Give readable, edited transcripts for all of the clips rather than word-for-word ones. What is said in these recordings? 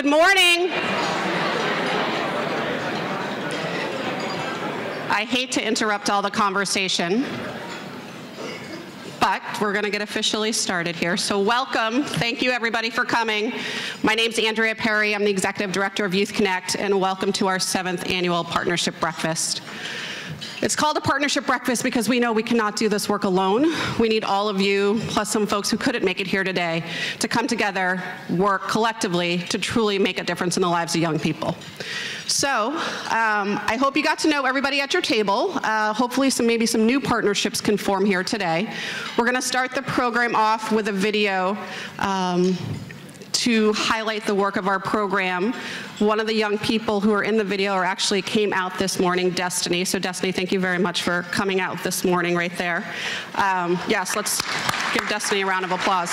Good morning. I hate to interrupt all the conversation, but we're going to get officially started here. So welcome. Thank you, everybody, for coming. My name's Andrea Perry. I'm the Executive Director of YouthConnect, and welcome to our 7th annual Partnership Breakfast. It's called a partnership breakfast because we know we cannot do this work alone. We need all of you, plus some folks who couldn't make it here today, to come together, work collectively to truly make a difference in the lives of young people. So I hope you got to know everybody at your table. Hopefully maybe some new partnerships can form here today. We're going to start the program off with a video to highlight the work of our program. One of the young people who are in the video actually came out this morning, Destiny. So Destiny, thank you very much for coming out this morning right there. Yes, let's give Destiny a round of applause.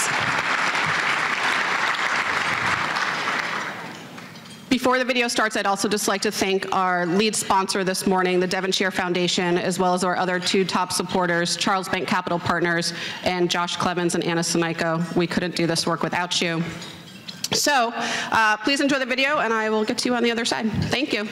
Before the video starts, I'd also just like to thank our lead sponsor this morning, the Devonshire Foundation, as well as our other 2 top supporters, Charles Bank Capital Partners and Josh Clemens and Anna Sinaiko. We couldn't do this work without you. So please enjoy the video, and I will get to you on the other side. Thank you.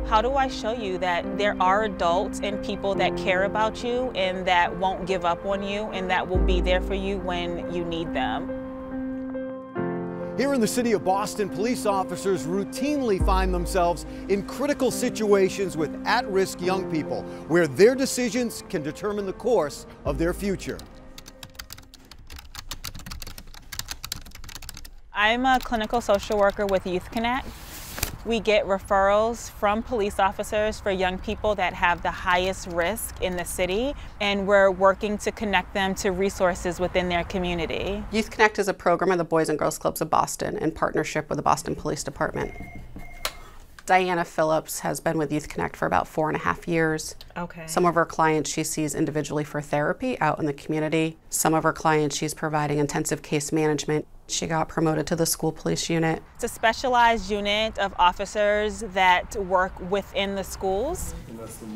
How do I show you that there are adults and people that care about you and that won't give up on you and that will be there for you when you need them? Here in the city of Boston, police officers routinely find themselves in critical situations with at-risk young people where their decisions can determine the course of their future. I'm a clinical social worker with YouthConnect. We get referrals from police officers for young people that have the highest risk in the city, and we're working to connect them to resources within their community. YouthConnect is a program of the Boys and Girls Clubs of Boston in partnership with the Boston Police Department. Diana Phillips has been with YouthConnect for about 4.5 years. Okay. Some of her clients she sees individually for therapy out in the community. Some of her clients she's providing intensive case management. She got promoted to the school police unit. It's a specialized unit of officers that work within the schools.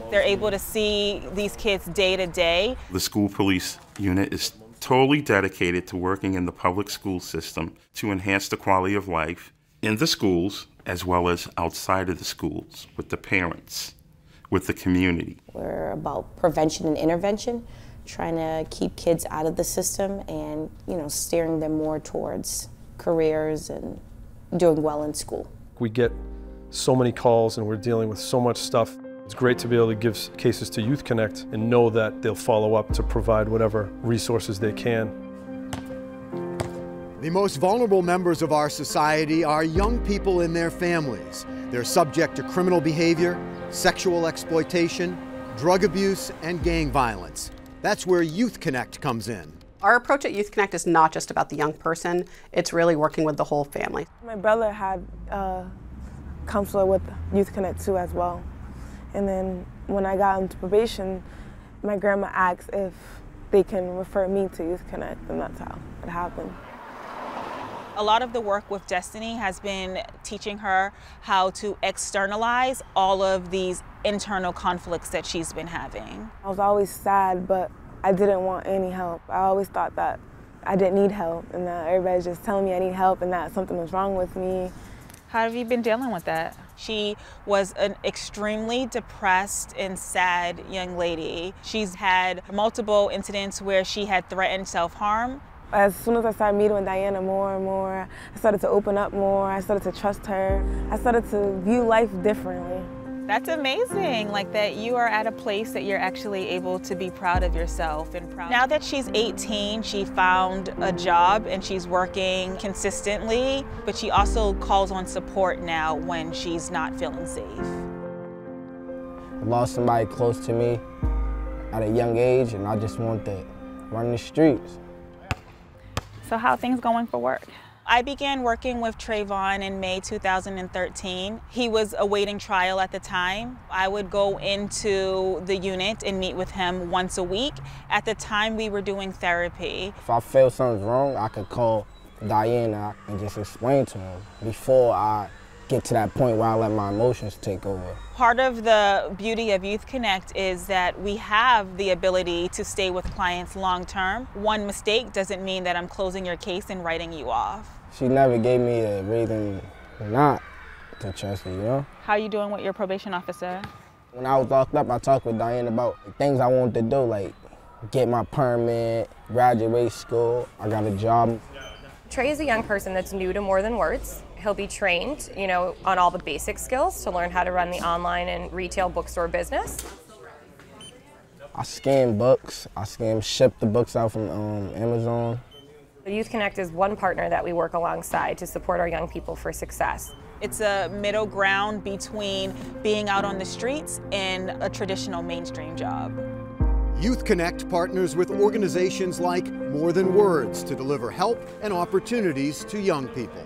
They're able to see these kids day to day. The school police unit is totally dedicated to working in the public school system to enhance the quality of life in the schools as well as outside of the schools, with the parents, with the community. We're about prevention and intervention, trying to keep kids out of the system and, steering them more towards careers and doing well in school. We get so many calls and we're dealing with so much stuff. It's great to be able to give cases to YouthConnect and know that they'll follow up to provide whatever resources they can. The most vulnerable members of our society are young people and their families. They're subject to criminal behavior, sexual exploitation, drug abuse, and gang violence. That's where YouthConnect comes in. Our approach at YouthConnect is not just about the young person, it's really working with the whole family. My brother had a counselor with YouthConnect too as well. And then when I got into probation, my grandma asked if they can refer me to YouthConnect, and that's how it happened. A lot of the work with Destiny has been teaching her how to externalize all of these internal conflicts that she's been having. I was always sad, but I didn't want any help. I always thought that I didn't need help and that everybody's just telling me I need help and that something was wrong with me. How have you been dealing with that? She was an extremely depressed and sad young lady. She's had multiple incidents where she had threatened self-harm. As soon as I started meeting with Diana more and more, I started to open up more, I started to trust her, I started to view life differently. That's amazing, like that you are at a place that you're actually able to be proud of yourself and proud. Now that she's 18, she found a job and she's working consistently, but she also calls on support now when she's not feeling safe. I lost somebody close to me at a young age and I just want to run the streets. So how are things going for work? I began working with Trayvon in May 2013. He was awaiting trial at the time. I would go into the unit and meet with him once a week. At the time, we were doing therapy. If I feel something's wrong, I could call Diana and just explain to him before I get to that point where I let my emotions take over. Part of the beauty of YouthConnect is that we have the ability to stay with clients long term. One mistake doesn't mean that I'm closing your case and writing you off. She never gave me a reason not to trust her, you know? How are you doing with your probation officer? When I was locked up, I talked with Diane about things I wanted to do, like get my permit, graduate school, I got a job. Trey is a young person that's new to More Than Words. He'll be trained, you know, on all the basic skills to learn how to run the online and retail bookstore business. I scan books. Ship the books out from Amazon. YouthConnect is one partner that we work alongside to support our young people for success. It's a middle ground between being out on the streets and a traditional mainstream job. YouthConnect partners with organizations like More Than Words to deliver help and opportunities to young people.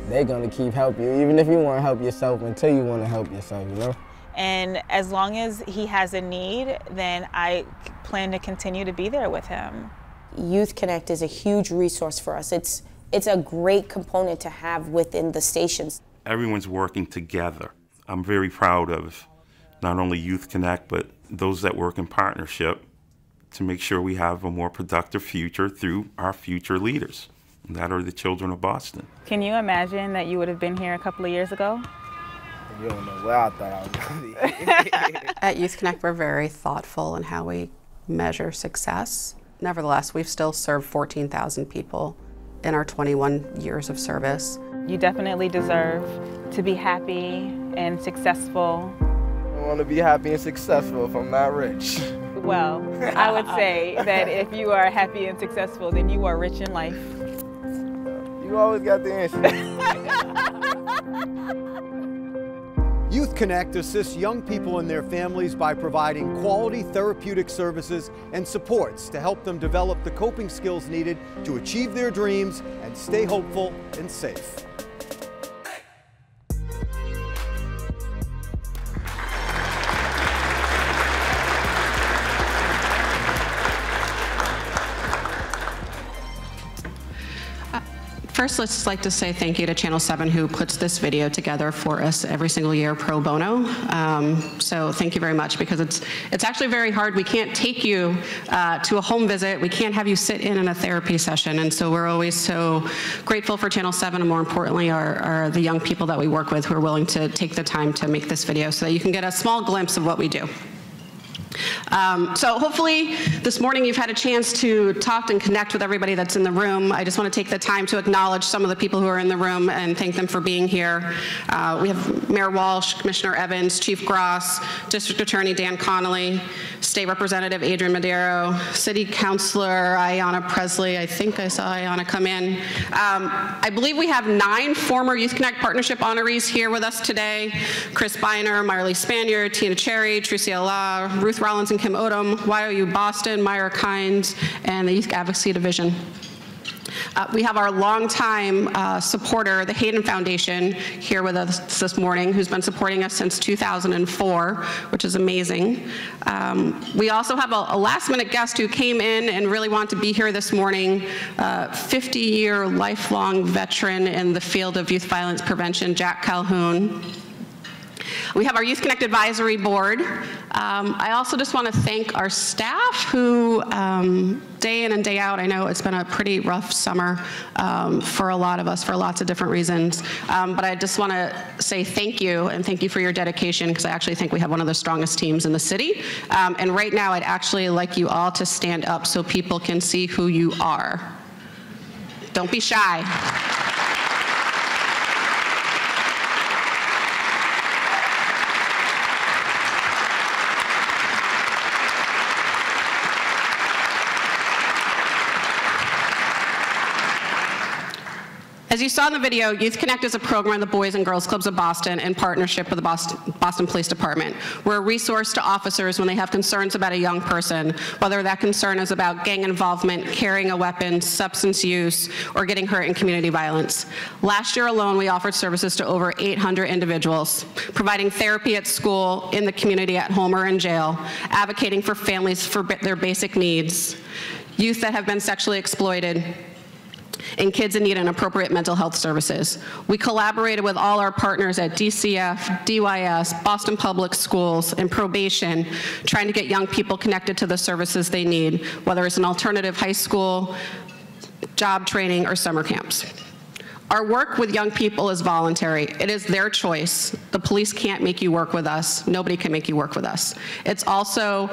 They're gonna keep helping you, even if you want to help yourself until you want to help yourself, you know? And as long as he has a need, then I plan to continue to be there with him. YouthConnect is a huge resource for us. It's a great component to have within the stations. Everyone's working together. I'm very proud of not only YouthConnect, but those that work in partnership to make sure we have a more productive future through our future leaders, and that are the children of Boston. Can you imagine that you would have been here a couple of years ago? You don't know where I thought I was gonna be. At YouthConnect, we're very thoughtful in how we measure success. Nevertheless, we've still served 14,000 people in our 21 years of service. You definitely deserve to be happy and successful. I want to be happy and successful if I'm not rich. Well, I would say that if you are happy and successful, then you are rich in life. You always got the answer. YouthConnect assists young people and their families by providing quality therapeutic services and supports to help them develop the coping skills needed to achieve their dreams and stay hopeful and safe. First, let's like to say thank you to Channel 7 who puts this video together for us every single year pro bono. So thank you very much, because it's actually very hard. We can't take you to a home visit. We can't have you sit in a therapy session. And so we're always so grateful for Channel 7, and more importantly are the young people that we work with who are willing to take the time to make this video so that you can get a small glimpse of what we do. So hopefully this morning you've had a chance to talk and connect with everybody that's in the room. I just want to take the time to acknowledge some of the people who are in the room and thank them for being here. We have Mayor Walsh, Commissioner Evans, Chief Gross, District Attorney Dan Connolly, State Representative Adrian Madero, City Councilor Ayanna Presley. I think I saw Ayanna come in. I believe we have 9 former YouthConnect Partnership honorees here with us today. Chris Beiner, Marley Spaniard, Tina Cherry, Tricia La, Ruth Rollins and Kim Odom, YOU Boston, Myra Kynes, and the Youth Advocacy Division. We have our longtime supporter, the Hayden Foundation, here with us this morning, who's been supporting us since 2004, which is amazing. We also have a last-minute guest who came in and really wanted to be here this morning, 50-year lifelong veteran in the field of youth violence prevention, Jack Calhoun. We have our YouthConnect Advisory Board. I also just want to thank our staff who, day in and day out, I know it's been a pretty rough summer for a lot of us for lots of different reasons, but I just want to say thank you, and thank you for your dedication, because I actually think we have one of the strongest teams in the city. And right now, I'd actually like you all to stand up so people can see who you are. Don't be shy. As you saw in the video, YouthConnect is a program of the Boys and Girls Clubs of Boston in partnership with the Boston Police Department. We're a resource to officers when they have concerns about a young person, whether that concern is about gang involvement, carrying a weapon, substance use, or getting hurt in community violence. Last year alone, we offered services to over 800 individuals, providing therapy at school, in the community, at home, or in jail, advocating for families for their basic needs, youth that have been sexually exploited, and kids in need and appropriate mental health services. We collaborated with all our partners at DCF, DYS, Boston Public Schools, and probation, trying to get young people connected to the services they need, whether it's an alternative high school, job training, or summer camps. Our work with young people is voluntary. It is their choice. The police can't make you work with us. Nobody can make you work with us. It's also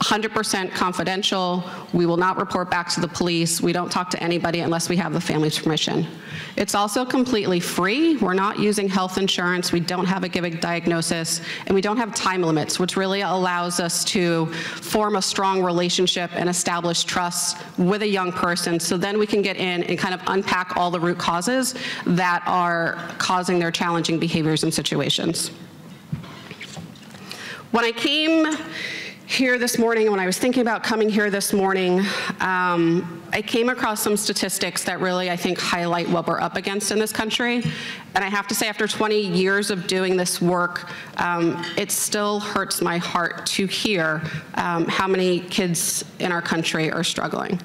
100% confidential. We will not report back to the police. We don't talk to anybody unless we have the family's permission. It's also completely free. We're not using health insurance. We don't have a given diagnosis, and we don't have time limits, which really allows us to form a strong relationship and establish trust with a young person, so then we can get in and kind of unpack all the root causes that are causing their challenging behaviors and situations. When I came here this morning, when I was thinking about coming here this morning, I came across some statistics that really, I think, highlight what we're up against in this country. And I have to say, after 20 years of doing this work, it still hurts my heart to hear how many kids in our country are struggling.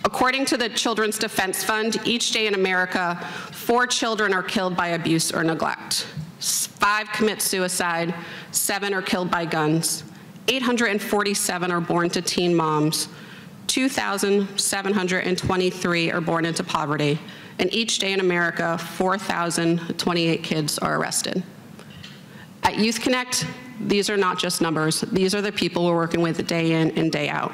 According to the Children's Defense Fund, each day in America, 4 children are killed by abuse or neglect. 5 commit suicide, 7 are killed by guns. 847 are born to teen moms, 2,723 are born into poverty, and each day in America, 4,028 kids are arrested. At YouthConnect, these are not just numbers. These are the people we're working with day in and day out.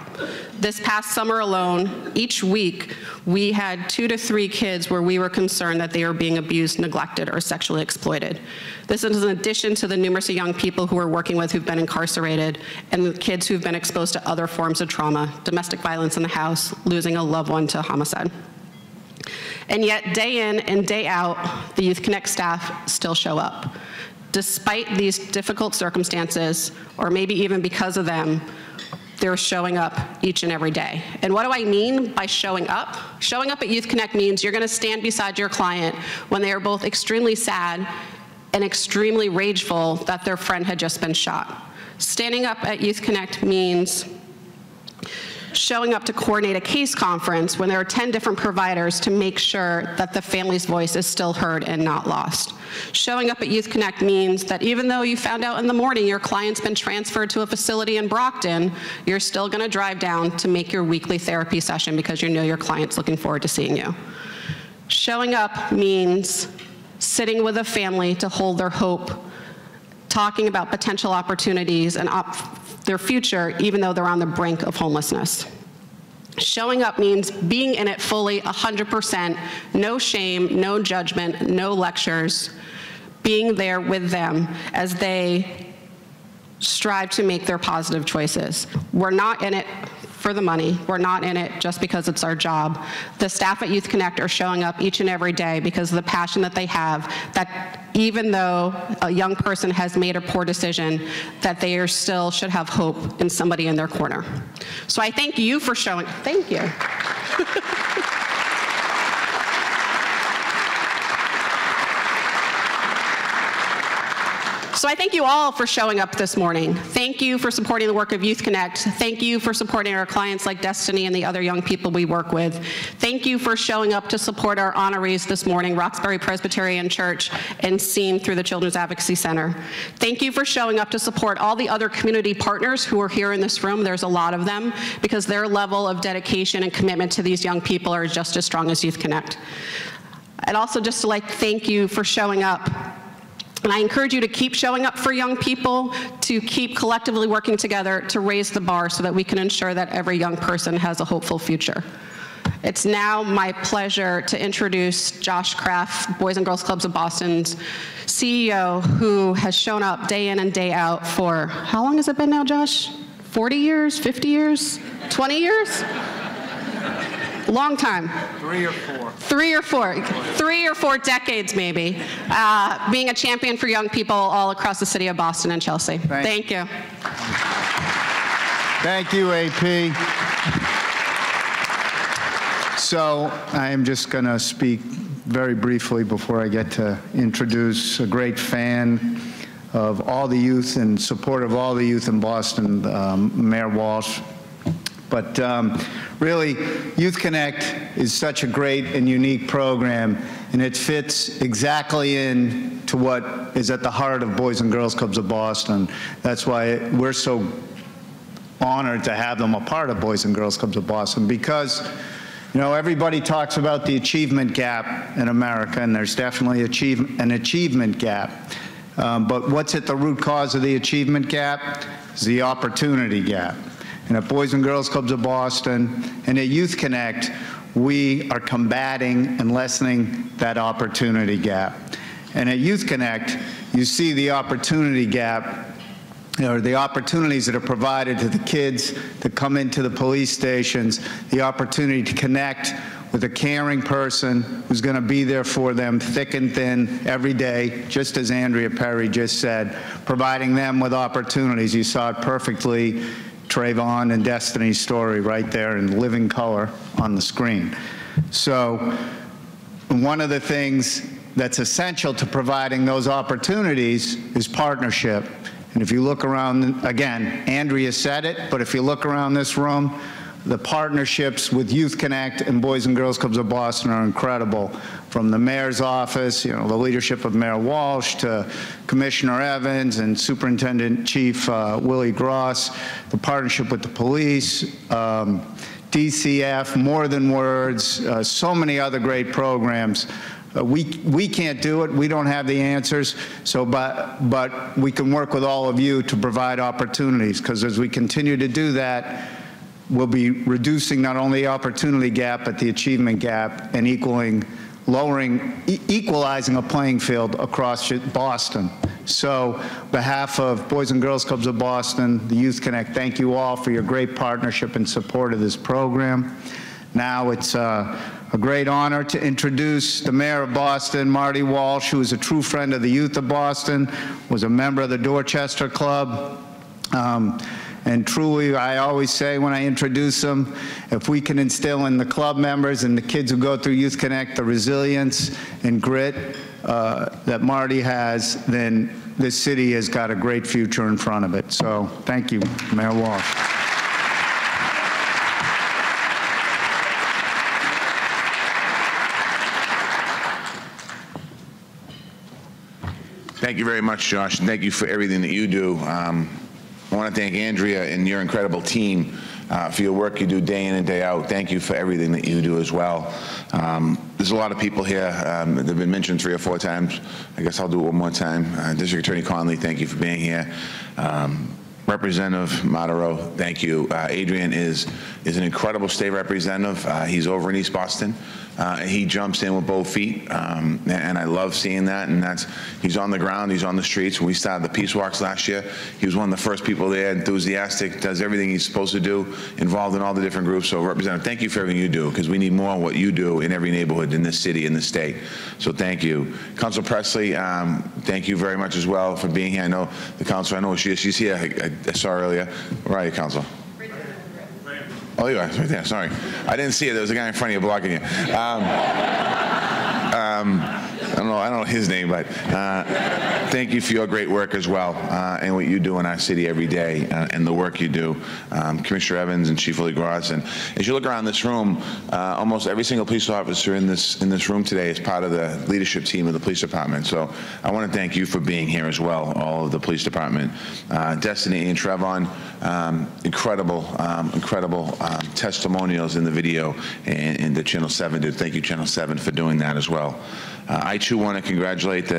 This past summer alone, each week, we had 2 to 3 kids where we were concerned that they were being abused, neglected, or sexually exploited. This is in addition to the numerous young people who we're working with who've been incarcerated and the kids who've been exposed to other forms of trauma, domestic violence in the house, losing a loved one to homicide. And yet, day in and day out, the YouthConnect staff still show up. Despite these difficult circumstances, or maybe even because of them, they're showing up each and every day. And what do I mean by showing up? Showing up at YouthConnect means you're gonna stand beside your client when they are both extremely sad and extremely rageful that their friend had just been shot. Standing up at YouthConnect means showing up to coordinate a case conference when there are 10 different providers to make sure that the family's voice is still heard and not lost. Showing up at YouthConnect means that even though you found out in the morning your client's been transferred to a facility in Brockton, you're still gonna drive down to make your weekly therapy session because you know your client's looking forward to seeing you. Showing up means sitting with a family to hold their hope, talking about potential opportunities and their future, even though they're on the brink of homelessness. Showing up means being in it fully, 100%, no shame, no judgment, no lectures, being there with them as they strive to make their positive choices. We're not in it for the money. We're not in it just because it's our job. The staff at YouthConnect are showing up each and every day because of the passion that they have, that even though a young person has made a poor decision, that they are still should have hope in somebody in their corner. So I thank you for showing, thank you. So I thank you all for showing up this morning. Thank you for supporting the work of YouthConnect. Thank you for supporting our clients like Destiny and the other young people we work with. Thank you for showing up to support our honorees this morning, Roxbury Presbyterian Church and SEAM through the Children's Advocacy Center. Thank you for showing up to support all the other community partners who are here in this room. There's a lot of them because their level of dedication and commitment to these young people are just as strong as YouthConnect. I'd also just like thank you for showing up. And I encourage you to keep showing up for young people, to keep collectively working together to raise the bar so that we can ensure that every young person has a hopeful future. It's now my pleasure to introduce Josh Kraft, Boys and Girls Clubs of Boston's CEO, who has shown up day in and day out for, how long has it been now, Josh? 40 years, 50 years, 20 years? Long time. 3 or 4. 3 or 4. 3 or 4 decades, maybe. Being a champion for young people all across the city of Boston and Chelsea. Thank you. Thank you, AP. So I am just going to speak very briefly before I get to introduce a great fan of all the youth, in support of all the youth in Boston, Mayor Walsh. But really, YouthConnect is such a great and unique program, and it fits exactly into what is at the heart of Boys and Girls Clubs of Boston. That's why we're so honored to have them a part of Boys and Girls Clubs of Boston, because you know, everybody talks about the achievement gap in America, and there's definitely an achievement gap. But what's at the root cause of the achievement gap is the opportunity gap. And at Boys and Girls Clubs of Boston and at YouthConnect, we are combating and lessening that opportunity gap. And at YouthConnect, you see the opportunity gap, or the opportunities that are provided to the kids to come into the police stations, the opportunity to connect with a caring person who's going to be there for them thick and thin every day, just as Andrea Perry just said, providing them with opportunities. You saw it perfectly, Trayvon and Destiny's story right there in living color on the screen. So one of the things that's essential to providing those opportunities is partnership. And if you look around, again, Andrea said it, but if you look around this room, the partnerships with YouthConnect and Boys and Girls Clubs of Boston are incredible. From the mayor's office, you know, the leadership of Mayor Walsh, to Commissioner Evans and Superintendent Chief Willie Gross, the partnership with the police, DCF, More Than Words, so many other great programs. We can't do it. We don't have the answers. So, but we can work with all of you to provide opportunities, because as we continue to do that, we'll be reducing not only the opportunity gap, but the achievement gap, and equalizing a playing field across Boston. So, on behalf of Boys and Girls Clubs of Boston, the YouthConnect, thank you all for your great partnership and support of this program. Now it's a great honor to introduce the Mayor of Boston, Marty Walsh, who is a true friend of the youth of Boston, was a member of the Dorchester Club. And truly, I always say when I introduce them, if we can instill in the club members and the kids who go through YouthConnect the resilience and grit that Marty has, then this city has got a great future in front of it. So thank you, Mayor Walsh. Thank you very much, Josh, and thank you for everything that you do. I want to thank Andrea and your incredible team for your work you do day in and day out. Thank you for everything that you do as well. There's a lot of people here. They've been mentioned 3 or 4 times. I guess I'll do it one more time. District Attorney Conley, thank you for being here. Representative Mataro, thank you. Adrian is an incredible state representative. He's over in East Boston. He jumps in with both feet, and I love seeing that. And he's on the ground, he's on the streets. When we started the Peace Walks last year, he was one of the first people there, enthusiastic, does everything he's supposed to do, involved in all the different groups. So, Representative, thank you for everything you do, because we need more of what you do in every neighborhood in this city, in this state. So thank you. Council Presley, thank you very much as well for being here. I know the council, I know she's here. I saw her earlier. Where are you, Council? Oh, you are right there. Sorry, I didn't see it. There was a guy in front of you blocking you. I don't know his name, but thank you for your great work as well, and what you do in our city every day, and the work you do, Commissioner Evans and Chief Willie Gross. And as you look around this room, almost every single police officer in this room today is part of the leadership team of the police department. So I want to thank you for being here as well, all of the police department. Destiny and Trevon, incredible testimonials in the video, and the Channel 7 did. Thank you, Channel 7, for doing that as well. I too want to congratulate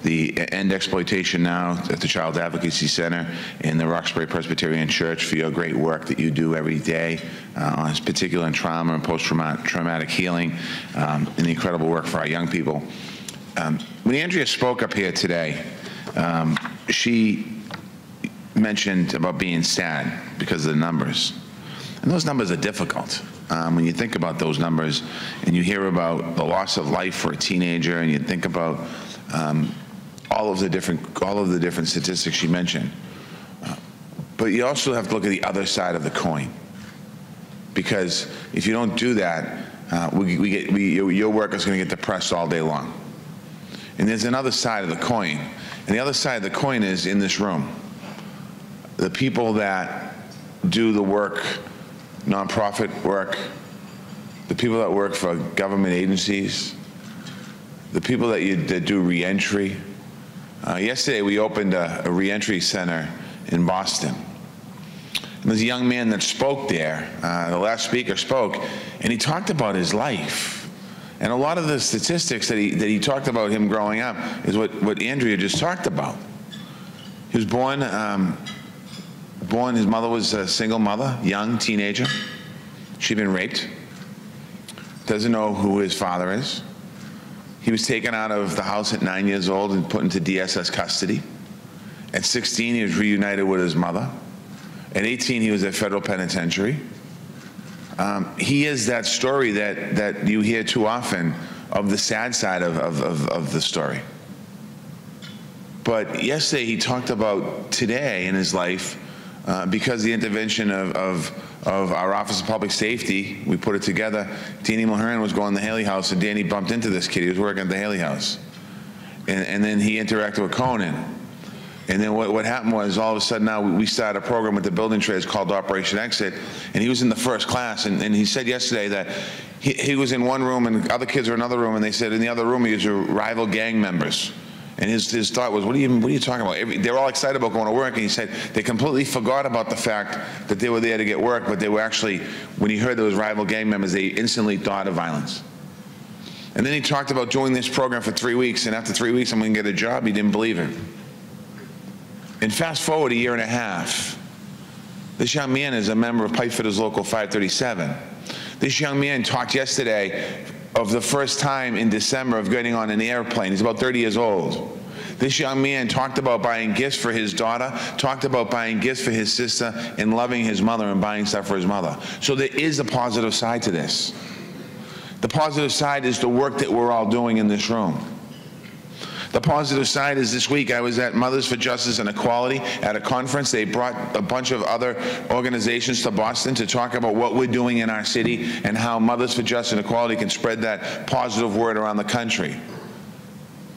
the End Exploitation now at the Child Advocacy Center and the Roxbury Presbyterian Church for your great work that you do every day, on particular in trauma and post-traumatic healing, and the incredible work for our young people. When Andrea spoke up here today, she mentioned about being sad because of the numbers. And those numbers are difficult. When you think about those numbers and you hear about the loss of life for a teenager, and you think about all of the different statistics she mentioned, but you also have to look at the other side of the coin, because if you don't do that, your work is going to get depressed all day long. And there's another side of the coin, and the other side of the coin is in this room. The people that do the work nonprofit work, the people that work for government agencies, the people that do reentry. Yesterday we opened a reentry center in Boston. And there's a young man that spoke there, the last speaker spoke, and he talked about his life. And a lot of the statistics that he talked about him growing up is what Andrea just talked about. He was born, his mother was a single mother, young teenager. She'd been raped. Doesn't know who his father is. He was taken out of the house at 9 years old and put into DSS custody. At 16, he was reunited with his mother. At 18, he was at federal penitentiary. He is that story that you hear too often of the sad side of the story. But yesterday he talked about today in his life, because the intervention of our Office of Public Safety, we put it together. Danny Mulhern was going to the Haley House, and Danny bumped into this kid. He was working at the Haley House. And then he interacted with Conan. And then what happened was, all of a sudden now we started a program with the building trades called Operation Exit, and he was in the first class, and he said yesterday that he was in one room and other kids were in another room, and they said in the other room he was rival gang members. And his thought was, what are you talking about? They're all excited about going to work, and he said they completely forgot about the fact that they were there to get work, but they were actually, when he heard there was rival gang members, they instantly thought of violence. And then he talked about doing this program for 3 weeks, and after 3 weeks I'm going to get a job. He didn't believe it. And fast forward a year and a half, this young man is a member of Pipefitters Local 537. This young man talked yesterday of the first time in December of getting on an airplane. He's about 30 years old. This young man talked about buying gifts for his daughter, talked about buying gifts for his sister, and loving his mother and buying stuff for his mother. So there is a positive side to this. The positive side is the work that we're all doing in this room. The positive side is this week I was at Mothers for Justice and Equality at a conference. They brought a bunch of other organizations to Boston to talk about what we're doing in our city and how Mothers for Justice and Equality can spread that positive word around the country.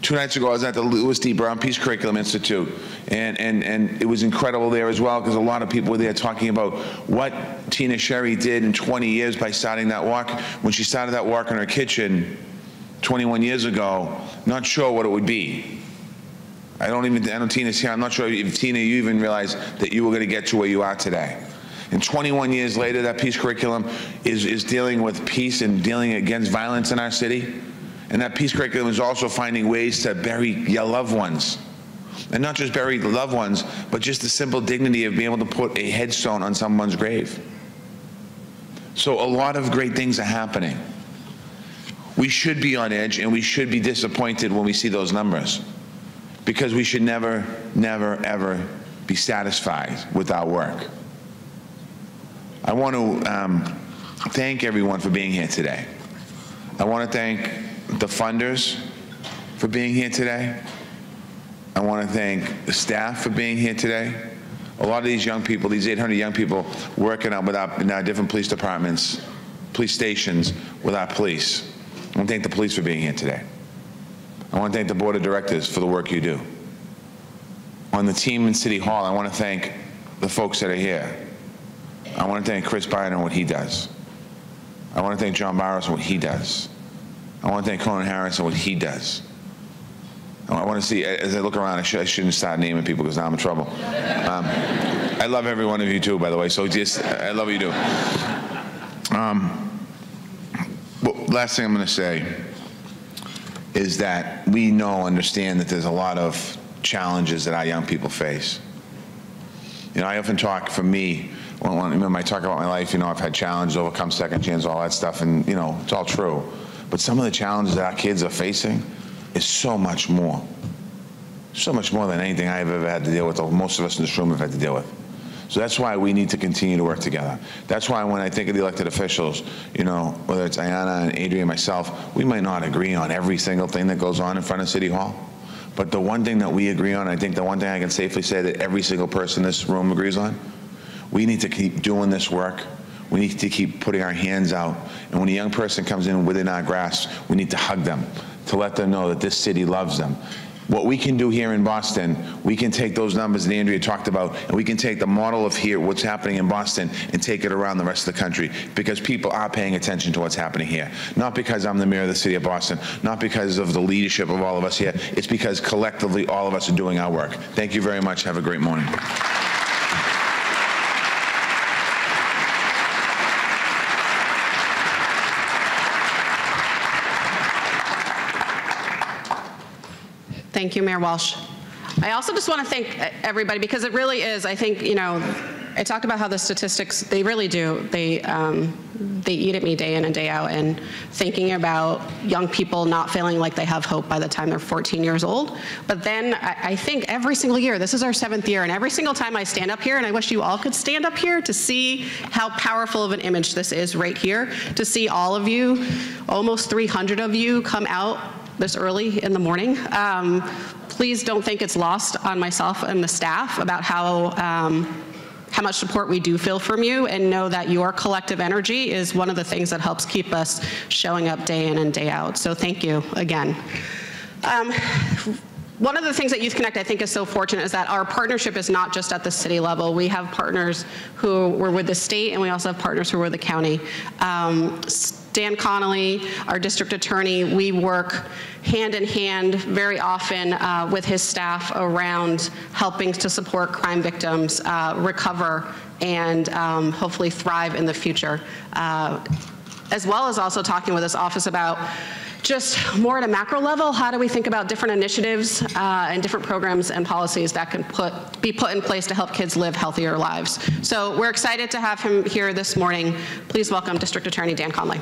2 nights ago I was at the Louis D. Brown Peace Curriculum Institute, and it was incredible there as well, because a lot of people were there talking about what Tina Sherry did in 20 years by starting that walk. When she started that walk in her kitchen 21 years ago, not sure what it would be. I know Tina's here. I'm not sure if, Tina, you even realized that you were going to get to where you are today. And 21 years later, that peace curriculum is dealing with peace and dealing against violence in our city. And that peace curriculum is also finding ways to bury your loved ones. And not just bury the loved ones, but just the simple dignity of being able to put a headstone on someone's grave. So a lot of great things are happening. We should be on edge, and we should be disappointed when we see those numbers, because we should never, never, ever be satisfied with our work. I want to thank everyone for being here today. I want to thank the funders for being here today. I want to thank the staff for being here today. A lot of these young people, these 800 young people working in our different police departments, police stations with our police. I want to thank the police for being here today. I want to thank the board of directors for the work you do. On the team in City Hall, I want to thank the folks that are here. I want to thank Chris Biden and what he does. I want to thank John Barros and what he does. I want to thank Conan Harris and what he does. I want to see, as I look around, I shouldn't start naming people because now I'm in trouble. I love every one of you too, by the way, so just, I love you too. Last thing I'm going to say is that we understand that there's a lot of challenges that our young people face. You know, I often talk, for me, when I talk about my life, you know, I've had challenges, overcome second chance, all that stuff, and, you know, it's all true. But some of the challenges that our kids are facing is so much more. So much more than anything I've ever had to deal with, or most of us in this room have had to deal with. So that's why we need to continue to work together. That's why when I think of the elected officials, you know, whether it's Ayanna and Andrea and myself, we might not agree on every single thing that goes on in front of City Hall. But the one thing that we agree on, I think the one thing I can safely say that every single person in this room agrees on, we need to keep doing this work. We need to keep putting our hands out. And when a young person comes in within our grasp, we need to hug them, to let them know that this city loves them. What we can do here in Boston, we can take those numbers that Andrea talked about, and we can take the model of here, what's happening in Boston, and take it around the rest of the country, because people are paying attention to what's happening here. Not because I'm the mayor of the city of Boston, not because of the leadership of all of us here, it's because collectively all of us are doing our work. Thank you very much. Have a great morning. Thank you, Mayor Walsh. I also just want to thank everybody, because it really is, I think, you know, I talked about how the statistics, they really do, they eat at me day in and day out, and thinking about young people not feeling like they have hope by the time they're 14 years old. But then I think every single year, this is our 7th year, and every single time I stand up here, and I wish you all could stand up here to see how powerful of an image this is right here, to see all of you, almost 300 of you, come out this early in the morning. Please don't think it's lost on myself and the staff about how much support we do feel from you, and know that your collective energy is one of the things that helps keep us showing up day in and day out. So thank you again. One of the things that YouthConnect, I think, is so fortunate is that our partnership is not just at the city level. We have partners who were with the state, and we also have partners who were with the county. Dan Connolly, our district attorney, we work hand in hand very often with his staff around helping to support crime victims recover and hopefully thrive in the future, as well as also talking with his office about just more at a macro level, how do we think about different initiatives and different programs and policies that can be put in place to help kids live healthier lives. So we're excited to have him here this morning. Please welcome District Attorney Dan Connolly.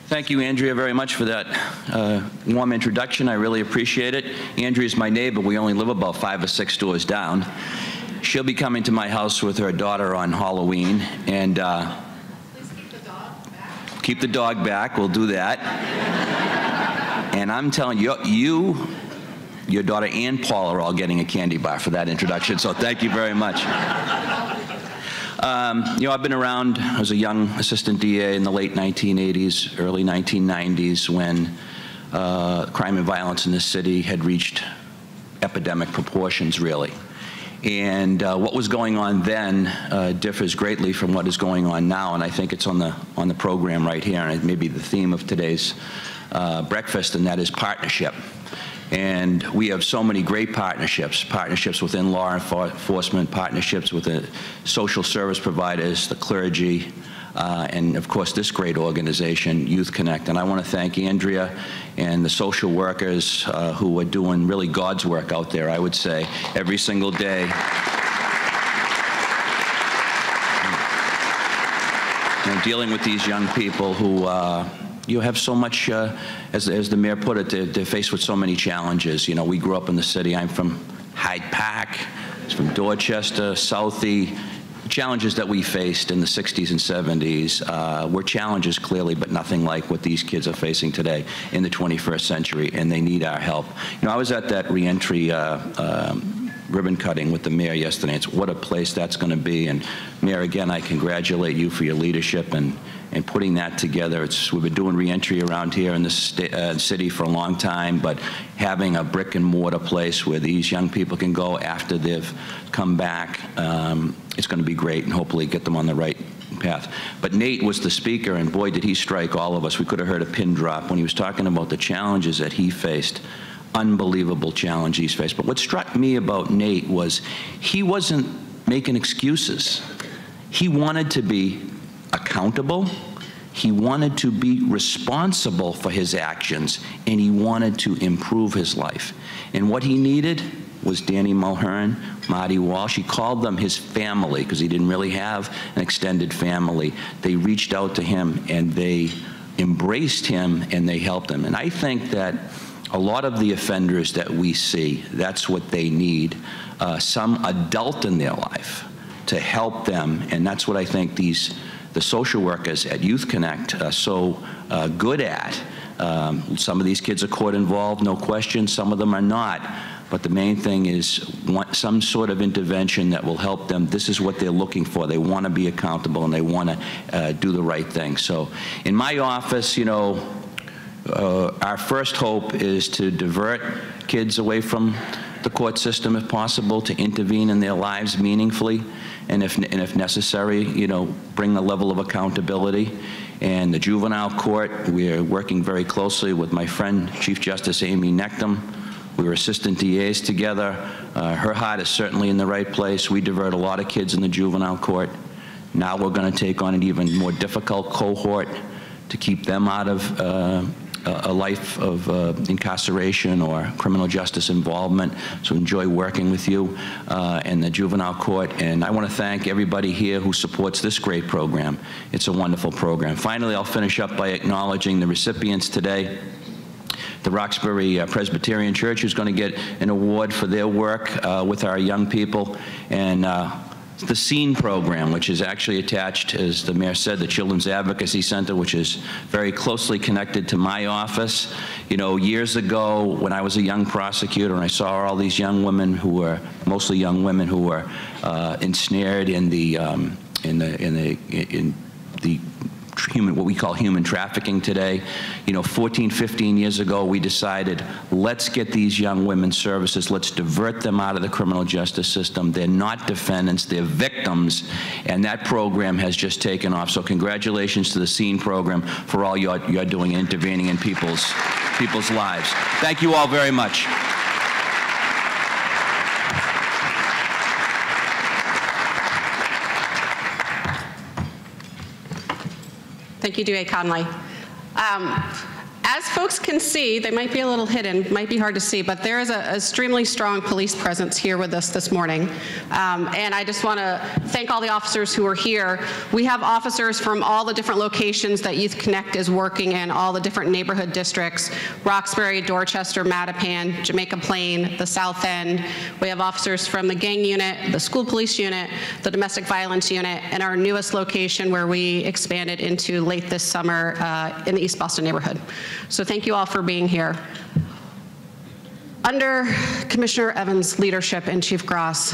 Thank you, Andrea, very much for that warm introduction. I really appreciate it. Andrea's my neighbor. We only live about 5 or 6 doors down. She'll be coming to my house with her daughter on Halloween, and please keep the dog back. Keep the dog back. We'll do that. And I'm telling you, your daughter and Paul are all getting a candy bar for that introduction. So thank you very much. You know, I've been around as a young assistant DA in the late 1980s, early 1990s, when crime and violence in this city had reached epidemic proportions, really. And what was going on then differs greatly from what is going on now, and I think it's on the program right here, and it may be the theme of today's breakfast, and that is partnership. And we have so many great partnerships within law enforcement, partnerships with the social service providers, the clergy, and of course this great organization, YouthConnect. And I want to thank Andrea and the social workers who are doing really God's work out there, I would say, every single day. And dealing with these young people who you have so much, as the mayor put it, they're faced with so many challenges. You know, we grew up in the city. I'm from Hyde Park, from Dorchester, Southie. Challenges that we faced in the 60s and 70s were challenges, clearly, but nothing like what these kids are facing today in the 21st century, and they need our help. You know, I was at that reentry ribbon cutting with the mayor yesterday. It's what a place that's going to be. And Mayor, again, I congratulate you for your leadership and putting that together. We've been doing reentry around here in the city for a long time, but having a brick and mortar place where these young people can go after they've come back, it's going to be great, and hopefully get them on the right path. But Nate was the speaker, and boy, did he strike all of us. We could have heard a pin drop when he was talking about the challenges that he faced. Unbelievable challenge he's faced. But what struck me about Nate was he wasn't making excuses. He wanted to be accountable. He wanted to be responsible for his actions, and he wanted to improve his life. And what he needed was Danny Mulhern, Marty Walsh. He called them his family because he didn't really have an extended family. They reached out to him, and they embraced him, and they helped him. And I think that a lot of the offenders that we see, that's what they need, some adult in their life to help them, and that's what I think the social workers at YouthConnect are so good at. Some of these kids are court involved, no question, some of them are not. But the main thing is some sort of intervention that will help them. This is what they're looking for. They want to be accountable, and they want to do the right thing. So in my office, you know, our first hope is to divert kids away from the court system if possible, to intervene in their lives meaningfully, and if necessary, you know, bring a level of accountability. And the juvenile court, we're working very closely with my friend, Chief Justice Amy Nectum. We were assistant DAs together. Her heart is certainly in the right place. We divert a lot of kids in the juvenile court. Now we're going to take on an even more difficult cohort to keep them out of a life of incarceration or criminal justice involvement. So enjoy working with you in the juvenile court. And I want to thank everybody here who supports this great program. It's a wonderful program. Finally, I'll finish up by acknowledging the recipients today. The Roxbury Presbyterian Church is going to get an award for their work with our young people. And the SEEN program, which is actually attached, as the mayor said, the Children's Advocacy Center, which is very closely connected to my office. You know, years ago, when I was a young prosecutor and I saw all these young women who were, mostly young women who were ensnared in the what we call human trafficking today. You know, 14, 15 years ago, we decided, let's get these young women services, let's divert them out of the criminal justice system. They're not defendants, they're victims, and that program has just taken off. So congratulations to the SEEN program for all you're doing, intervening in people's lives. Thank you all very much. Thank you, DA Conley. As folks can see, they might be a little hidden, might be hard to see, but there is an extremely strong police presence here with us this morning. And I just want to thank all the officers who are here. We have officers from all the different locations that YouthConnect is working in, all the different neighborhood districts: Roxbury, Dorchester, Mattapan, Jamaica Plain, the South End. We have officers from the gang unit, the school police unit, the domestic violence unit, and our newest location where we expanded into late this summer in the East Boston neighborhood. So thank you all for being here. Under Commissioner Evans' leadership and Chief Gross,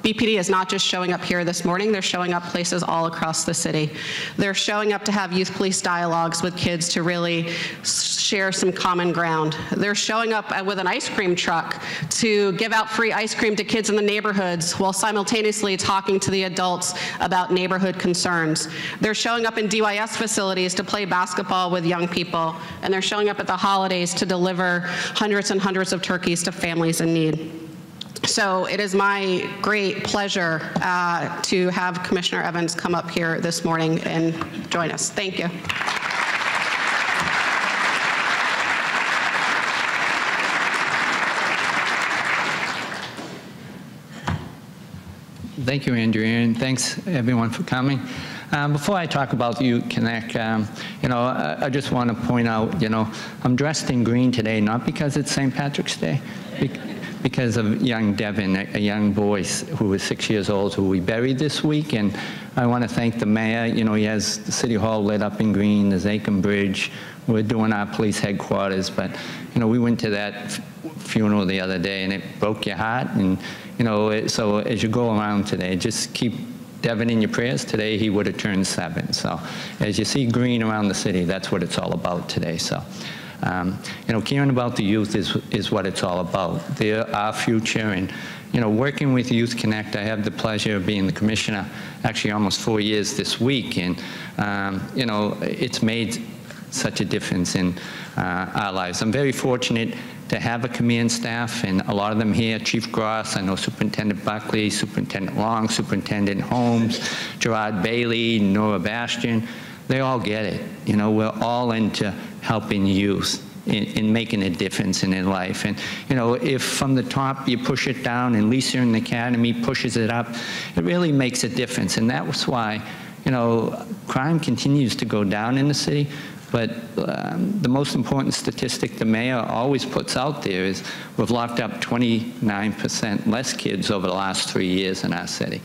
BPD is not just showing up here this morning, they're showing up places all across the city. They're showing up to have youth police dialogues with kids to really share some common ground. They're showing up with an ice cream truck to give out free ice cream to kids in the neighborhoods while simultaneously talking to the adults about neighborhood concerns. They're showing up in DYS facilities to play basketball with young people, and they're showing up at the holidays to deliver hundreds and hundreds of turkeys to families in need. So it is my great pleasure to have Commissioner Evans come up here this morning and join us. Thank you. Thank you, Andrea, and thanks everyone for coming. Before I talk about YouthConnect, you know, I just want to point out, you know, I'm dressed in green today, not because it's St. Patrick's Day, because of young Devin, a young boy who was 6 years old, who we buried this week. And I want to thank the mayor. You know, he has the City Hall lit up in green, the Zachem Bridge. We're doing our police headquarters. But, you know, we went to that funeral the other day, and it broke your heart. And, you know, so as you go around today, just keep Devin in your prayers. Today he would have turned 7. So as you see green around the city, that's what it's all about today. So. You know, caring about the youth is what it's all about. They're our future, and, you know, working with YouthConnect, I have the pleasure of being the commissioner, actually almost 4 years this week, and, you know, it's made such a difference in our lives. I'm very fortunate to have a command staff, and a lot of them here: Chief Gross, I know Superintendent Buckley, Superintendent Long, Superintendent Holmes, Gerard Bailey, Nora Bastian. They all get it. You know, we're all into helping youth in making a difference in their life. And, you know, if from the top you push it down and Lisa in the academy pushes it up, it really makes a difference. And that's why, you know, crime continues to go down in the city. But the most important statistic the mayor always puts out there is we've locked up 29% less kids over the last 3 years in our city.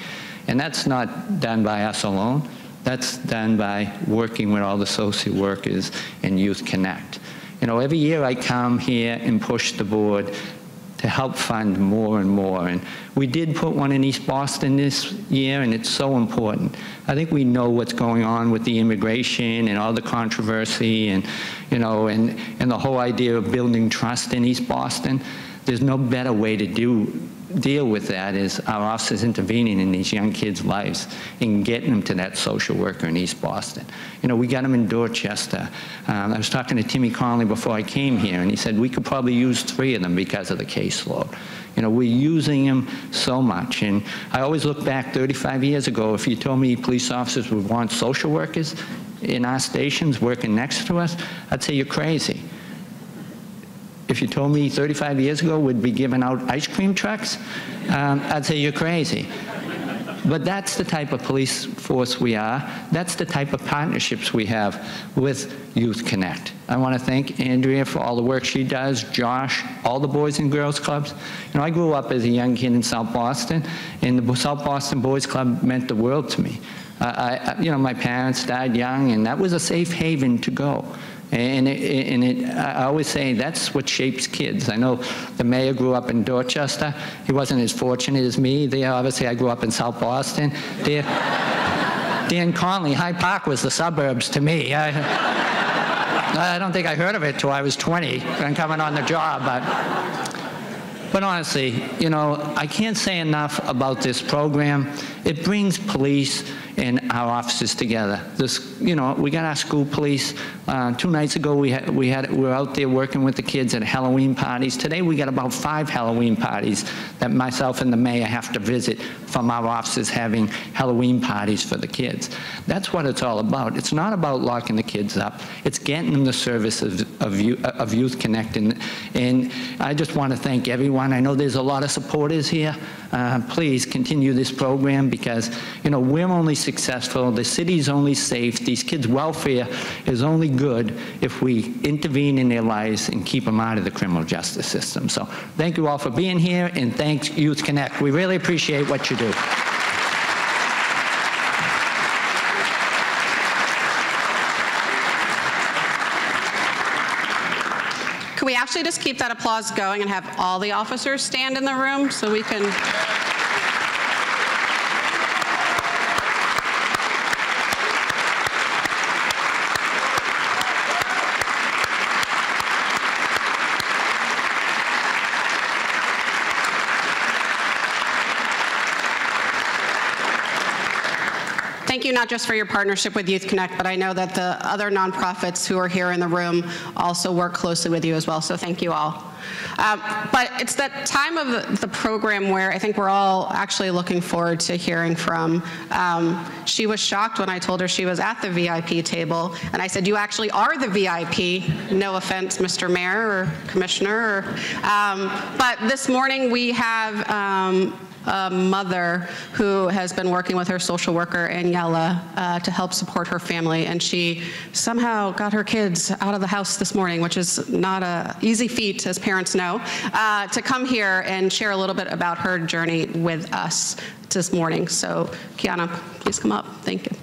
And that's not done by us alone. That's done by working with all the social workers and YouthConnect. You know, every year I come here and push the board to help fund more and more. And we did put one in East Boston this year, and it's so important. I think we know what's going on with the immigration and all the controversy and, you know, and the whole idea of building trust in East Boston. There's no better way to deal with that is our officers intervening in these young kids' lives and getting them to that social worker in East Boston. You know, we got them in Dorchester. I was talking to Timmy Conley before I came here, and he said we could probably use 3 of them because of the caseload. You know, we're using them so much. And I always look back 35 years ago, if you told me police officers would want social workers in our stations working next to us, I'd say you're crazy. If you told me 35 years ago we'd be giving out ice cream trucks, I'd say you're crazy. But that's the type of police force we are. That's the type of partnerships we have with YouthConnect. I want to thank Andrea for all the work she does, Josh, all the Boys and Girls Clubs. You know, I grew up as a young kid in South Boston, and the South Boston Boys Club meant the world to me. You know, my parents died young, and that was a safe haven to go. And I always say that's what shapes kids. I know the mayor grew up in Dorchester. He wasn't as fortunate as me. Obviously, I grew up in South Boston. Dan Conley, Hyde Park was the suburbs to me. I don't think I heard of it till I was 20 and coming on the job. But honestly, you know, I can't say enough about this program. It brings police and our officers together. This, you know, we got our school police. 2 nights ago, we were out there working with the kids at Halloween parties. Today, we got about 5 Halloween parties that myself and the mayor have to visit from our officers having Halloween parties for the kids. That's what it's all about. It's not about locking the kids up. It's getting them the service of YouthConnect. And I just want to thank everyone. I know there's a lot of supporters here. Please continue this program because, you know, we're only successful, the city's only safe, these kids' welfare is only good if we intervene in their lives and keep them out of the criminal justice system. So thank you all for being here, and thanks YouthConnect. We really appreciate what you do. Could we actually just keep that applause going and have all the officers stand in the room so we can... Thank you not just for your partnership with YouthConnect, but I know that the other nonprofits who are here in the room also work closely with you as well, so thank you all. But it's that time of the program where I think we're all actually looking forward to hearing from. She was shocked when I told her she was at the VIP table, and I said, you actually are the VIP. No offense, Mr. Mayor or Commissioner. But this morning we have a mother who has been working with her social worker, Daniela, to help support her family, and she somehow got her kids out of the house this morning, which is not an easy feat, as parents know, to come here and share a little bit about her journey with us this morning. So, Kiana, please come up. Thank you.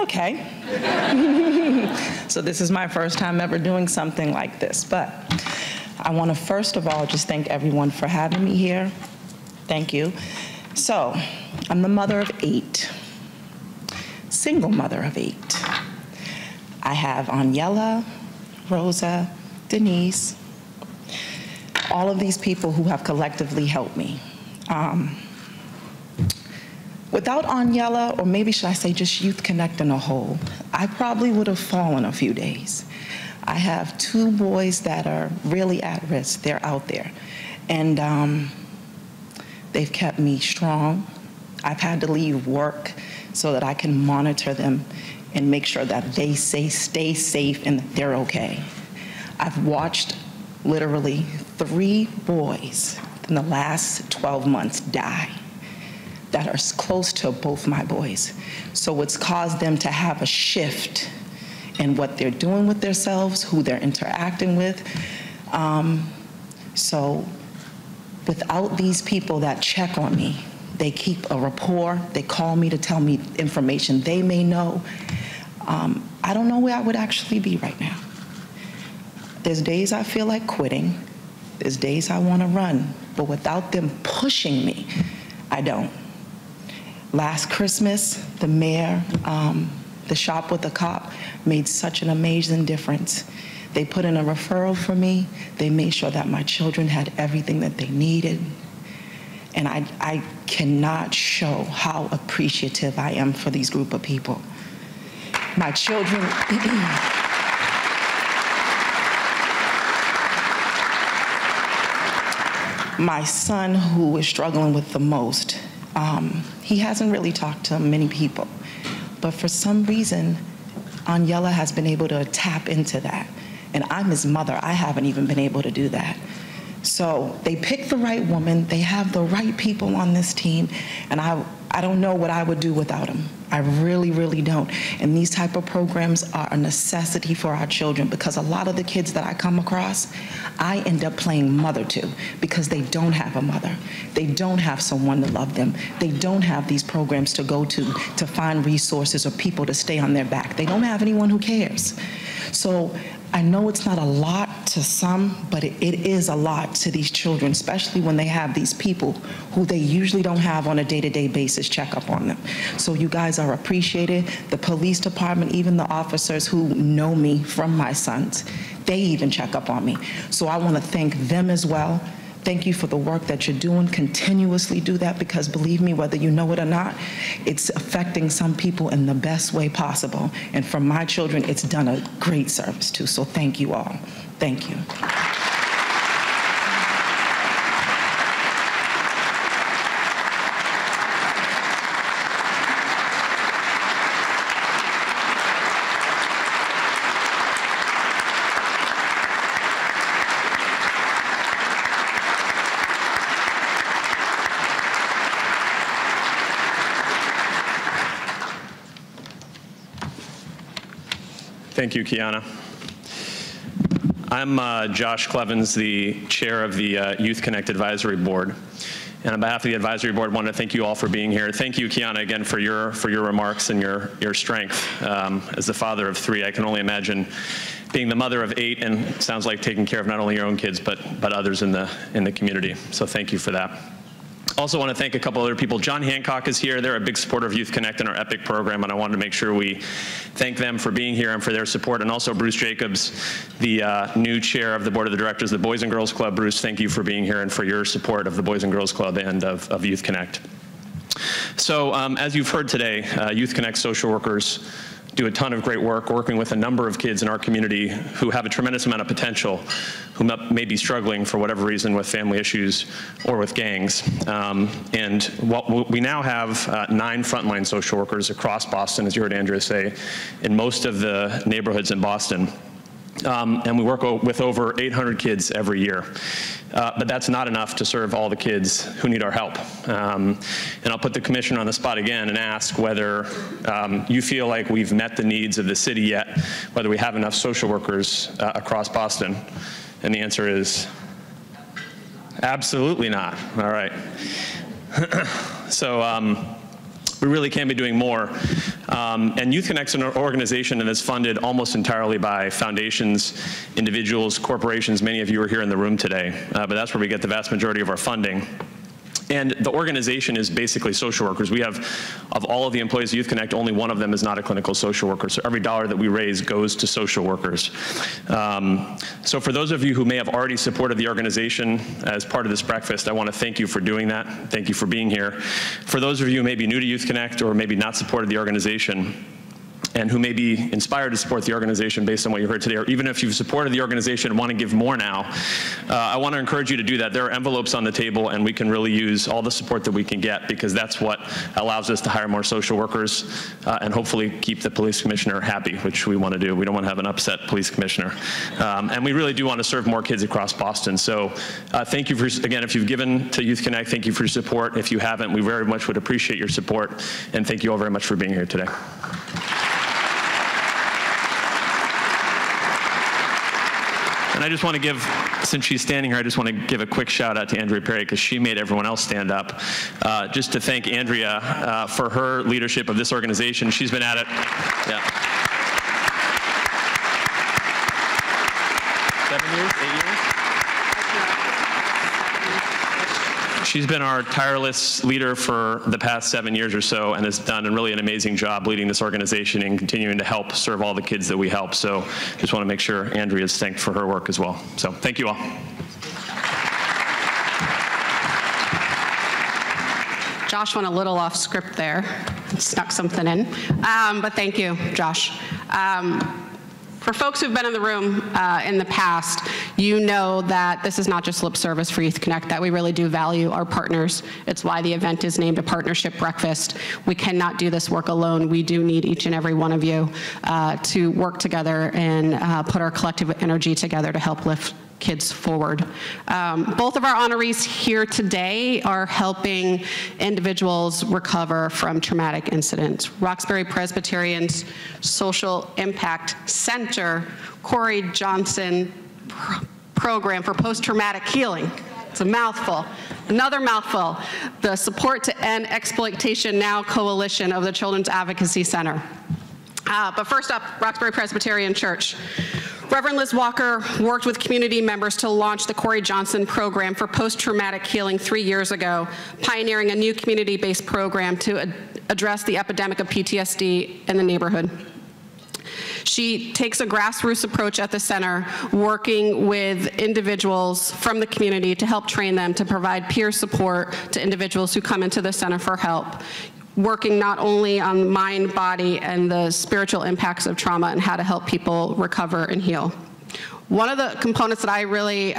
Okay. So this is my first time ever doing something like this, but I want to first of all just thank everyone for having me here. Thank you. So I'm the mother of 8, single mother of 8. I have Aniela, Rosa, Denise, all of these people who have collectively helped me. Without Aniela, or maybe should I say just YouthConnect in a whole, I probably would have fallen a few days. I have 2 boys that are really at risk. They're out there. And they've kept me strong. I've had to leave work so that I can monitor them and make sure that they stay safe and that they're okay. I've watched literally 3 boys in the last 12 months die that are close to both my boys. So it's caused them to have a shift and what they're doing with themselves, who they're interacting with. So without these people that check on me, they keep a rapport, they call me to tell me information they may know, I don't know where I would actually be right now. There's days I feel like quitting. There's days I want to run, but without them pushing me, I don't. Last Christmas, the mayor, the Shop with a Cop, made such an amazing difference. They put in a referral for me. They made sure that my children had everything that they needed. And I cannot show how appreciative I am for these group of people. My children, my son, who is struggling with the most, he hasn't really talked to many people. But for some reason, Aniela has been able to tap into that. And I'm his mother. I haven't even been able to do that. So they picked the right woman. They have the right people on this team. And I don't know what I would do without them. I really, really don't. And these type of programs are a necessity for our children, because a lot of the kids that I come across, I end up playing mother to, because they don't have a mother. They don't have someone to love them. They don't have these programs to go to find resources or people to stay on their back. They don't have anyone who cares. So I know it's not a lot to some, but it is a lot to these children, especially when they have these people who they usually don't have on a day-to-day basis check up on them. So you guys are appreciated. The police department, even the officers who know me from my sons, they even check up on me. So I want to thank them as well. Thank you for the work that you're doing. Continuously do that, because believe me, whether you know it or not, it's affecting some people in the best way possible. And for my children, it's done a great service too. So thank you all. Thank you. Thank you, Kiana. I'm Josh Clemens, the chair of the YouthConnect Advisory Board. And on behalf of the advisory board, I want to thank you all for being here. Thank you, Kiana, again for your remarks and your strength. As the father of 3, I can only imagine being the mother of 8, and it sounds like taking care of not only your own kids, but others in the community. So thank you for that. Also want to thank a couple other people. John Hancock is here. They're a big supporter of YouthConnect and our EPIC program, and I wanted to make sure we thank them for being here and for their support. And also Bruce Jacobs, the new chair of the board of the directors of the Boys and Girls Club. Bruce, thank you for being here and for your support of the Boys and Girls Club and of YouthConnect. So as you've heard today, YouthConnect social workers do a ton of great work working with a number of kids in our community who have a tremendous amount of potential, who may be struggling for whatever reason with family issues or with gangs. And we now have 9 frontline social workers across Boston, as you heard Andrea say, in most of the neighborhoods in Boston. And we work with over 800 kids every year. But that's not enough to serve all the kids who need our help. And I'll put the commissioner on the spot again and ask whether you feel like we've met the needs of the city yet, whether we have enough social workers across Boston. And the answer is absolutely not. All right. So we really can be doing more. And YouthConnect's an organization that is funded almost entirely by foundations, individuals, corporations. Many of you are here in the room today, but that's where we get the vast majority of our funding. And the organization is basically social workers. We have, of all of the employees of YouthConnect, only one of them is not a clinical social worker. So every dollar that we raise goes to social workers. So for those of you who may have already supported the organization as part of this breakfast, I want to thank you for doing that. Thank you for being here. For those of you who may be new to YouthConnect or maybe not supported the organization, and who may be inspired to support the organization based on what you heard today, or even if you've supported the organization and want to give more now, I want to encourage you to do that. There are envelopes on the table, and we can really use all the support that we can get, because that's what allows us to hire more social workers and hopefully keep the police commissioner happy, which we want to do. We don't want to have an upset police commissioner. And we really do want to serve more kids across Boston. So thank you for, again, if you've given to YouthConnect, thank you for your support. If you haven't, we very much would appreciate your support. And thank you all very much for being here today. And I just want to give, since she's standing here, I just want to give a quick shout out to Andrea Perry because she made everyone else stand up. Just to thank Andrea for her leadership of this organization. She's been at it. Yeah. 7 years, 8 years? She's been our tireless leader for the past 7 years or so and has done really an amazing job leading this organization and continuing to help serve all the kids that we help. So just want to make sure Andrea is thanked for her work as well. So thank you all. Josh went a little off script there, snuck something in, but thank you, Josh. For folks who've been in the room in the past, you know that this is not just lip service for YouthConnect, that we really do value our partners. It's why the event is named a partnership breakfast. We cannot do this work alone. We do need each and every one of you to work together and put our collective energy together to help lift kids forward. Both of our honorees here today are helping individuals recover from traumatic incidents. Roxbury Presbyterian's Social Impact Center, Corey Johnson Program for Post-Traumatic Healing. It's a mouthful. Another mouthful. The Support to End Exploitation Now Coalition of the Children's Advocacy Center. But first up, Roxbury Presbyterian Church. Reverend Liz Walker worked with community members to launch the Corey Johnson Program for Post-Traumatic Healing 3 years ago, pioneering a new community-based program to address the epidemic of PTSD in the neighborhood. She takes a grassroots approach at the center, working with individuals from the community to help train them to provide peer support to individuals who come into the center for help, working not only on mind, body, and the spiritual impacts of trauma and how to help people recover and heal. One of the components that I really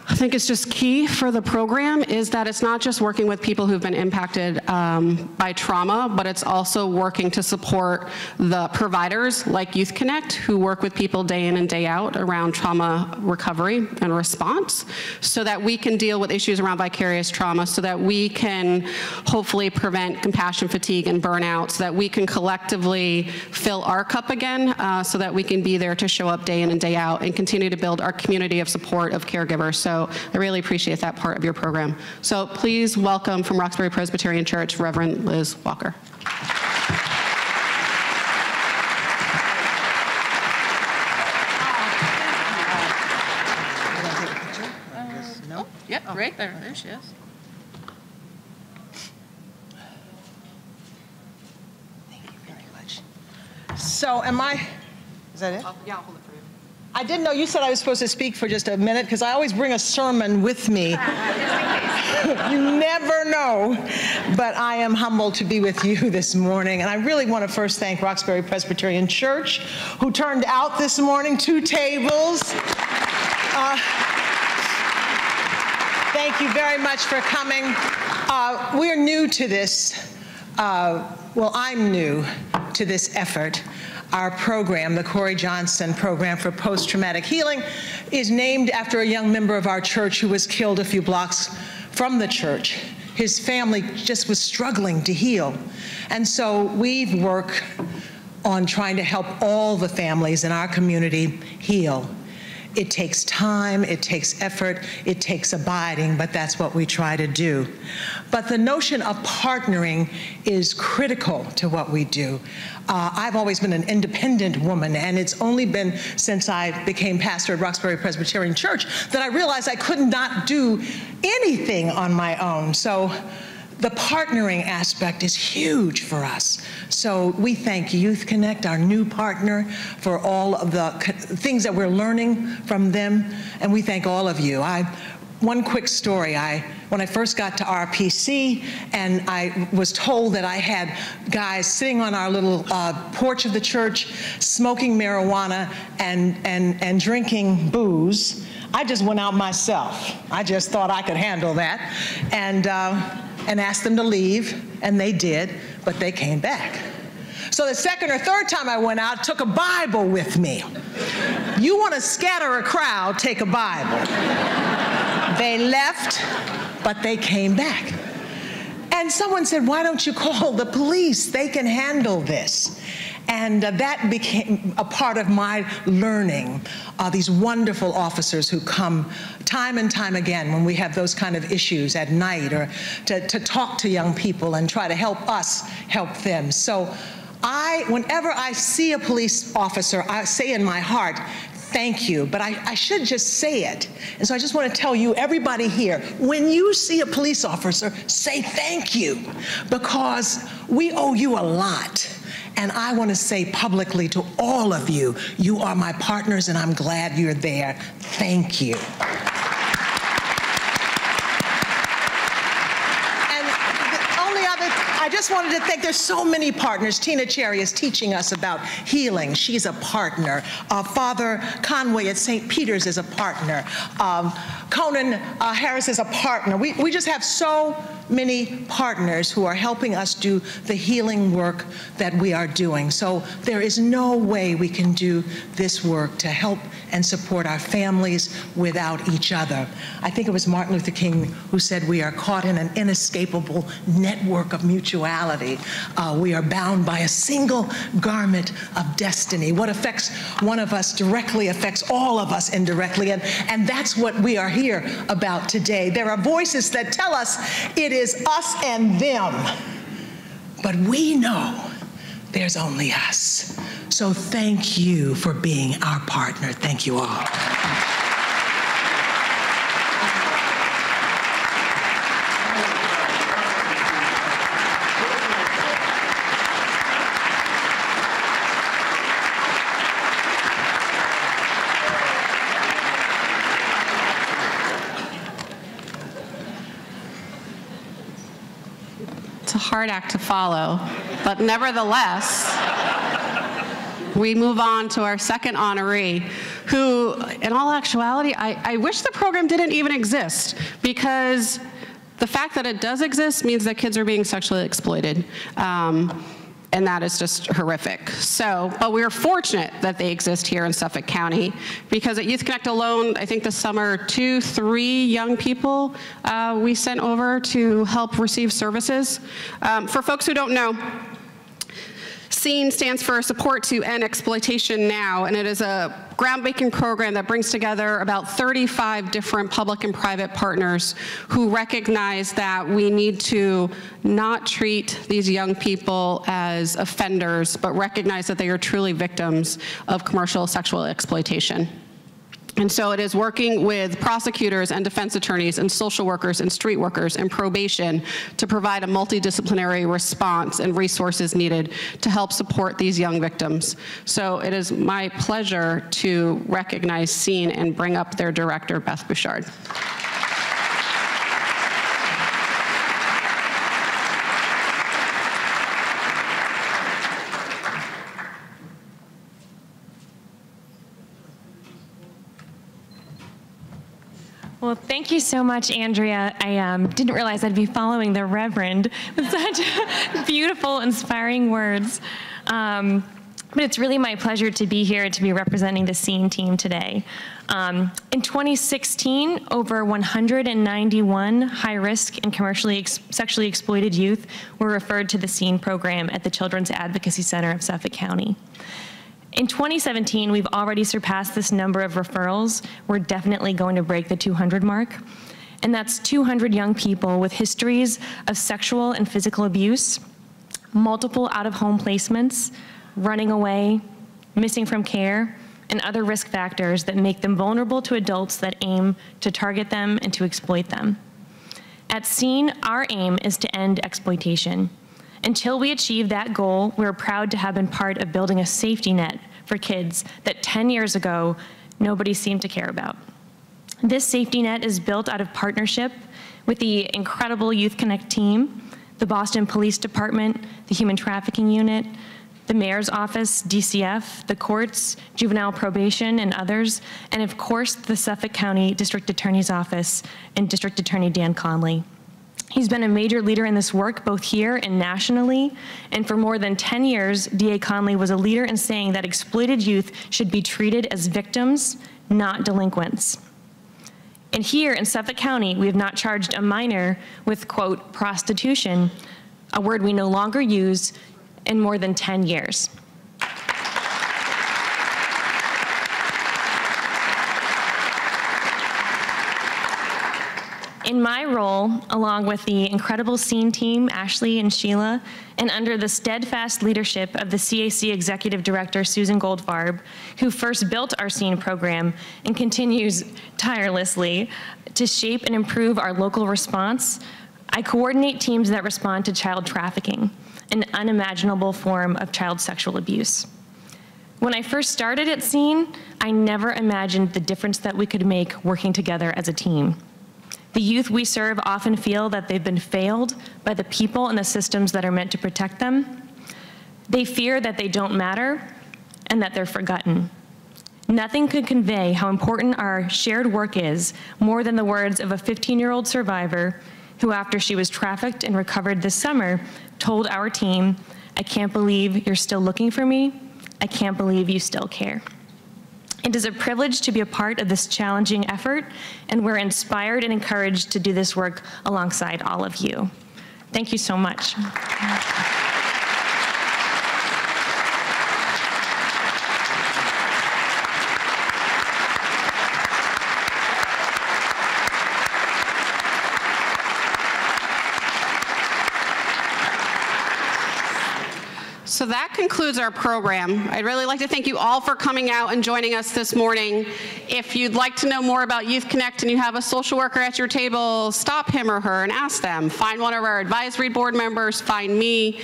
I think is just key for the program is that it's not just working with people who've been impacted by trauma, but it's also working to support the providers like YouthConnect who work with people day in and day out around trauma recovery and response so that we can deal with issues around vicarious trauma, so that we can hopefully prevent compassion fatigue and burnout, so that we can collectively fill our cup again, so that we can be there to show up day in and day out and continue to build our community of support of caregivers. So I really appreciate that part of your program. So please welcome from Roxbury Presbyterian Church, Reverend Liz Walker. No? Yep, right there. There she is. Thank you very much. So is that it? Yeah, I'll hold it for you. I didn't know, you said I was supposed to speak for just a minute because I always bring a sermon with me. You never know. But I am humbled to be with you this morning. And I really want to first thank Roxbury Presbyterian Church, who turned out this morning 2 tables. Thank you very much for coming. We're new to this. Well, I'm new to this effort. Our program, the Corey Johnson Program for Post-Traumatic Healing, is named after a young member of our church who was killed a few blocks from the church. His family just was struggling to heal. And so we've worked on trying to help all the families in our community heal. It takes time, it takes effort, it takes abiding, but that's what we try to do. But the notion of partnering is critical to what we do. I've always been an independent woman, and it's only been since I became pastor at Roxbury Presbyterian Church that I realized I could not do anything on my own. So the partnering aspect is huge for us. So we thank YouthConnect, our new partner, for all of the things that we're learning from them, and we thank all of you. One quick story. When I first got to RPC, and I was told that I had guys sitting on our little porch of the church, smoking marijuana and drinking booze, I just went out myself. I just thought I could handle that, and asked them to leave, and they did, but they came back. So the second or third time I went out, took a Bible with me. You want to scatter a crowd, take a Bible. They left, but they came back. And someone said, why don't you call the police? They can handle this. And that became a part of my learning. These wonderful officers who come time and time again when we have those kind of issues at night, or to talk to young people and try to help us help them. So whenever I see a police officer, I say in my heart, thank you, but I should just say it. And so I just want to tell you, everybody here, when you see a police officer, say thank you, because we owe you a lot. And I want to say publicly to all of you, you are my partners and I'm glad you're there. Thank you. I just wanted to thank, there's so many partners. Tina Cherry is teaching us about healing. She's a partner. Father Conway at St. Peter's is a partner. Conan Harris is a partner. We just have so many partners who are helping us do the healing work that we are doing. So there is no way we can do this work to help and support our families without each other. I think it was Martin Luther King who said we are caught in an inescapable network of mutuality. We are bound by a single garment of destiny. What affects one of us directly affects all of us indirectly, and that's what we are here about today. There are voices that tell us it is us and them, but we know there's only us. So thank you for being our partner. Thank you all. It's a hard act to follow, but nevertheless, we move on to our second honoree, who, in all actuality, I wish the program didn't even exist, because the fact that it does exist means that kids are being sexually exploited. And that is just horrific. So, but we're fortunate that they exist here in Suffolk County, because at YouthConnect alone, I think this summer, 2-3 young people we sent over to help receive services. For folks who don't know, SEEN stands for Support to End Exploitation Now, and it is a groundbreaking program that brings together about 35 different public and private partners who recognize that we need to not treat these young people as offenders, but recognize that they are truly victims of commercial sexual exploitation. And so it is working with prosecutors and defense attorneys and social workers and street workers and probation to provide a multidisciplinary response and resources needed to help support these young victims. So it is my pleasure to recognize SEEN and bring up their director, Beth Bouchard. Well, thank you so much, Andrea. I didn't realize I'd be following the Reverend with such beautiful, inspiring words. But it's really my pleasure to be here to be representing the SEEN team today. In 2016, over 191 high-risk and commercially sexually exploited youth were referred to the SEEN program at the Children's Advocacy Center of Suffolk County. In 2017, we've already surpassed this number of referrals. We're definitely going to break the 200 mark. And that's 200 young people with histories of sexual and physical abuse, multiple out-of-home placements, running away, missing from care, and other risk factors that make them vulnerable to adults that aim to target them and to exploit them. At SEEN, our aim is to end exploitation. Until we achieve that goal, we're proud to have been part of building a safety net for kids that 10 years ago, nobody seemed to care about. This safety net is built out of partnership with the incredible YouthConnect team, the Boston Police Department, the Human Trafficking Unit, the Mayor's Office, DCF, the courts, juvenile probation, and others, and of course, the Suffolk County District Attorney's Office and District Attorney Dan Conley. He's been a major leader in this work, both here and nationally, and for more than 10 years, DA Conley was a leader in saying that exploited youth should be treated as victims, not delinquents. And here in Suffolk County, we have not charged a minor with, quote, prostitution, a word we no longer use, in more than 10 years. In my role, along with the incredible scene team, Ashley and Sheila, and under the steadfast leadership of the CAC Executive Director, Susan Goldfarb, who first built our scene program and continues tirelessly to shape and improve our local response, I coordinate teams that respond to child trafficking, an unimaginable form of child sexual abuse. When I first started at Scene, I never imagined the difference that we could make working together as a team. The youth we serve often feel that they've been failed by the people and the systems that are meant to protect them. They fear that they don't matter and that they're forgotten. Nothing could convey how important our shared work is more than the words of a 15-year-old survivor who, after she was trafficked and recovered this summer, told our team, "I can't believe you're still looking for me. I can't believe you still care." It is a privilege to be a part of this challenging effort, and we're inspired and encouraged to do this work alongside all of you. Thank you so much. So that concludes our program. I'd really like to thank you all for coming out and joining us this morning. If you'd like to know more about YouthConnect and you have a social worker at your table, stop him or her and ask them. Find one of our advisory board members, find me.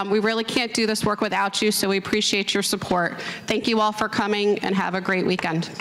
We really can't do this work without you, so we appreciate your support. Thank you all for coming and have a great weekend.